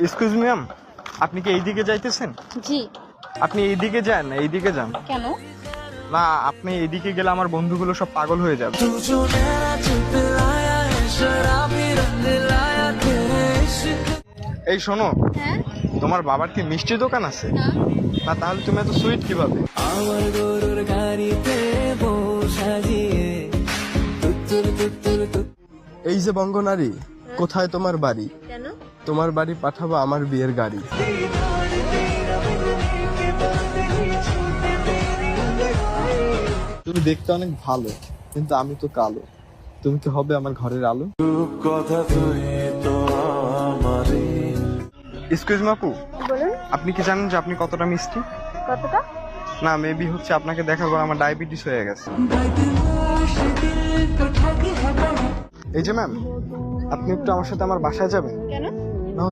Excuse me ma'am, আপনি কি এইদিকে যাইতেছেন? জি। আপনি এইদিকে যান, এইদিকে যান। কেন? না, আপনি এইদিকে গেলে আমার বন্ধুগুলো সব পাগল হয়ে যাবে। এই শোনো, হ্যাঁ। তোমার বাবার কি মিষ্টি দোকান আছে? না। না, তাহলে তুমি এত সুইট কিভাবে? আমার গরুর গাড়িতে বউ সাজিয়ে তুত্তুর তুত্তুর তুত্তুর। এই যে বঙ্গনারী, কোথায় তোমার বাড়ি? কেন? তোমার বাড়ি পাঠাবো আমার বিয়ের গাড়ি। তুমি দেখতে অনেক ভালো, কিন্তু আমি তো কালো। তুমি কি হবে আমার ঘরের আলো? এক্সকিউজ মি আপু, বলুন। আপনি কি জানেন যে আপনি কতটা মিষ্টি? কতটা? না, মেবি হচ্ছে আপনাকে দেখার পর আমার ডায়াবেটিস হয়ে গেছে। এই যে ম্যাম, আপনি একটু আমার সাথে আমার বাসায় যাবেন? কেন?